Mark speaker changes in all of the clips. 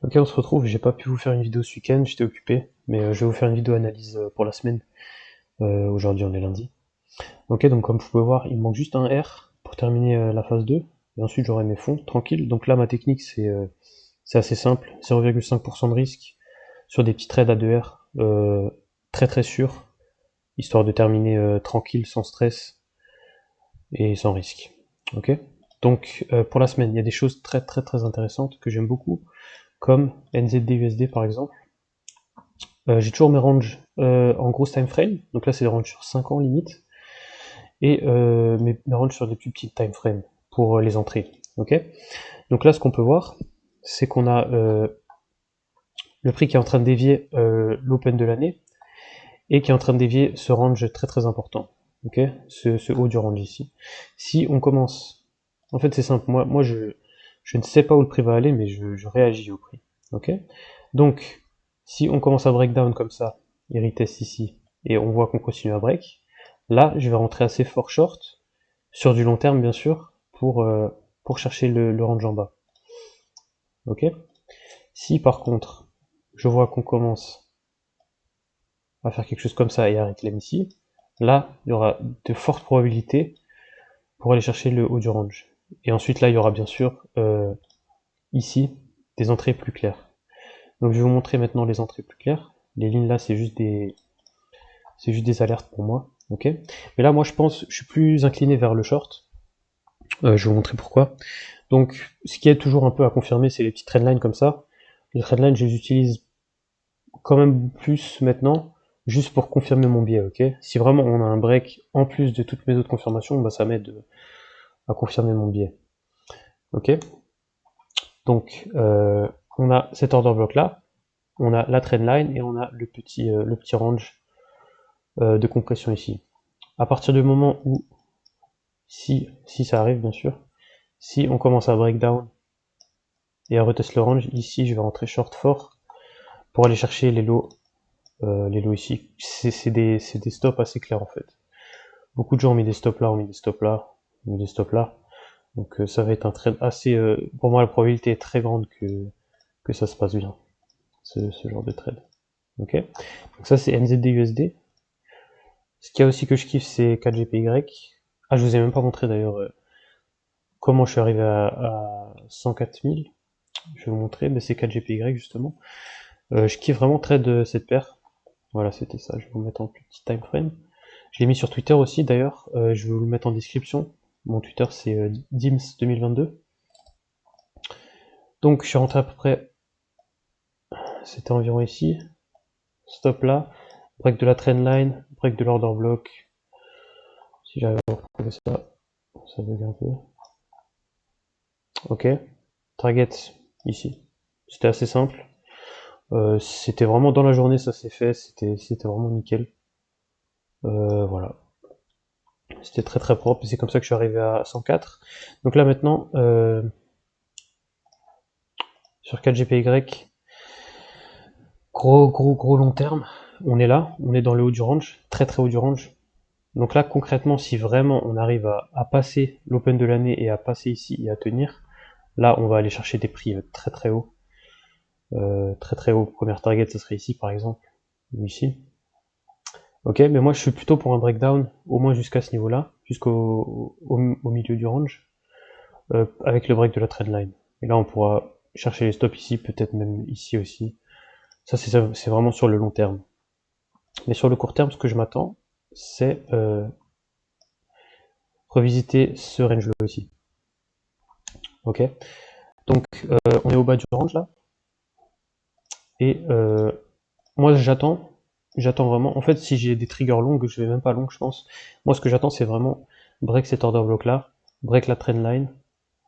Speaker 1: Ok, on se retrouve. J'ai pas pu vous faire une vidéo ce week-end, j'étais occupé, mais je vais vous faire une vidéo analyse pour la semaine. Aujourd'hui, on est lundi. Ok, donc comme vous pouvez voir, il me manque juste un R pour terminer la phase 2, et ensuite j'aurai mes fonds, tranquille. Donc là, ma technique, c'est assez simple, 0,5% de risque sur des petits trades à 2 R, très très sûr, histoire de terminer tranquille, sans stress et sans risque. Ok. Donc pour la semaine, il y a des choses très très très intéressantes que j'aime beaucoup, comme NZD-USD par exemple. J'ai toujours mes ranges en grosse time frame, donc là c'est des ranges sur 5 ans limite, et mes ranges sur des plus petites time frame pour les entrées. Ok. Donc là ce qu'on peut voir, c'est qu'on a le prix qui est en train de dévier l'open de l'année, et qui est en train de dévier ce range très très important. Ok, ce haut du range ici. Si on commence, en fait c'est simple, moi je ne sais pas où le prix va aller, mais je réagis au prix. Ok. Donc si on commence à breakdown comme ça, il retest ici, et on voit qu'on continue à break, là je vais rentrer assez fort short, sur du long terme bien sûr, pour chercher le range en bas. Ok. Si par contre je vois qu'on commence à faire quelque chose comme ça et à réclamer ici, là il y aura de fortes probabilités pour aller chercher le haut du range. Et ensuite là il y aura bien sûr ici des entrées plus claires. Donc je vais vous montrer maintenant les entrées plus claires. Les lignes là c'est juste des alertes pour moi. Ok. Mais là moi je suis plus incliné vers le short. Je vais vous montrer pourquoi. Donc ce qui est toujours un peu à confirmer, c'est les petites trendlines comme ça. Les trendlines je les utilise quand même plus maintenant, juste pour confirmer mon biais, ok. Si vraiment on a un break en plus de toutes mes autres confirmations, bah ça m'aide à confirmer mon biais. Ok. Donc on a cet order block là, on a la trendline et on a le petit range de compression ici. À partir du moment où, si ça arrive bien sûr, si on commence à breakdown et à retest le range, ici je vais rentrer short fort pour aller chercher les lows ici. C'est des stops assez clairs en fait. Beaucoup de gens ont mis des stops là, ont mis des stops là, ont mis des stops là. Donc ça va être un trade assez... pour moi la probabilité est très grande que ça se passe bien, ce genre de trade. Ok. Donc ça c'est NZD-USD. Ce qu'il y a aussi que je kiffe c'est 4GPY. Ah je vous ai même pas montré d'ailleurs comment je suis arrivé à 104 000. Je vais vous montrer, mais c'est 4GPY justement. Je kiffe vraiment trade cette paire. Voilà, c'était ça. Je vais vous mettre en plus petit time frame. Je l'ai mis sur Twitter aussi d'ailleurs. Je vais vous le mettre en description. Mon Twitter c'est Dims2022. Donc je suis rentré à peu près, c'était environ ici. Stop là. Break de la trendline, break de l'order block. Si j'arrive à retrouver ça, ça bug un peu. Ok. Target ici. C'était assez simple. C'était vraiment dans la journée, ça s'est fait. C'était vraiment nickel. Voilà. C'était très très propre. C'est comme ça que je suis arrivé à 104. Donc là maintenant, sur 4GPY, gros long terme. On est là, on est dans le haut du range, très très haut du range. Donc là concrètement, si vraiment on arrive à passer l'open de l'année et à passer ici et à tenir, là on va aller chercher des prix très très hauts. Très très haut. Première target, ça serait ici par exemple, ou ici. Ok, mais moi je suis plutôt pour un breakdown, au moins jusqu'à ce niveau-là, jusqu'au milieu du range, avec le break de la trendline. Et là on pourra chercher les stops ici, peut-être même ici aussi. Ça c'est vraiment sur le long terme. Mais sur le court terme, ce que je m'attends, c'est revisiter ce range là aussi. Ok. Donc on est au bas du range là. Et moi j'attends vraiment. En fait, si j'ai des triggers longues, je vais même pas long, je pense. Moi, ce que j'attends, c'est vraiment break cet order block là, break la trendline,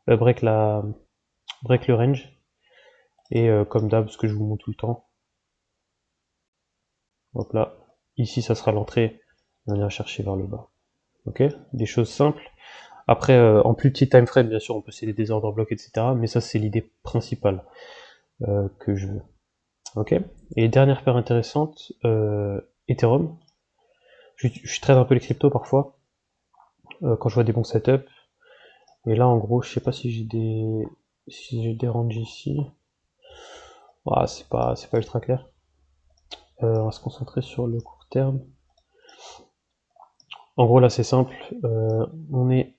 Speaker 1: break le range. Et comme d'hab, ce que je vous montre tout le temps. Hop là. Ici, ça sera l'entrée. On vient chercher vers le bas. Ok. Des choses simples. Après, en plus petit time frame, bien sûr, on peut céder des order blocks, etc. Mais ça, c'est l'idée principale que je veux. Ok. Et dernière paire intéressante, Ethereum. Je trade un peu les cryptos parfois quand je vois des bons setups. Et là, en gros, je sais pas si j'ai des ranges ici. Ah, c'est pas ultra clair. On va se concentrer sur le court terme. En gros, là, c'est simple. On est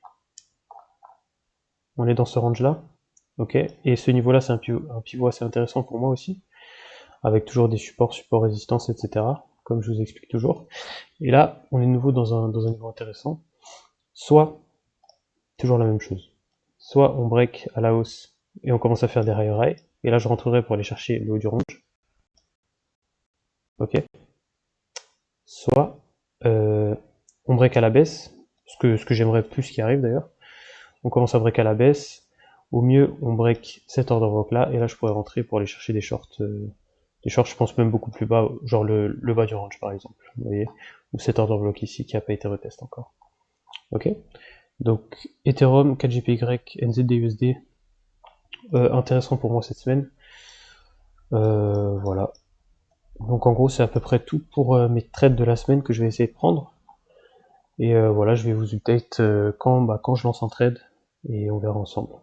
Speaker 1: dans ce range-là. Ok. Et ce niveau-là, c'est un pivot assez intéressant pour moi aussi, avec toujours des supports, résistance, etc. Comme je vous explique toujours. Et là, on est de nouveau dans un niveau intéressant. Soit, toujours la même chose. Soit on break à la hausse et on commence à faire des higher high. Et là, je rentrerai pour aller chercher le haut du range. Ok. Soit on break à la baisse, ce que j'aimerais plus qui arrive d'ailleurs. On commence à break à la baisse. Au mieux, on break cet order block là, et là je pourrais rentrer pour aller chercher des shorts. Des shorts, je pense même beaucoup plus bas, genre le bas du range par exemple. Vous voyez, ou cet order block ici qui n'a pas été retest encore. Ok. Donc Ethereum, 4GPY, NZDUSD, intéressant pour moi cette semaine. Voilà. Donc en gros, c'est à peu près tout pour mes trades de la semaine que je vais essayer de prendre. Et voilà, je vais vous update quand je lance un trade et on verra ensemble.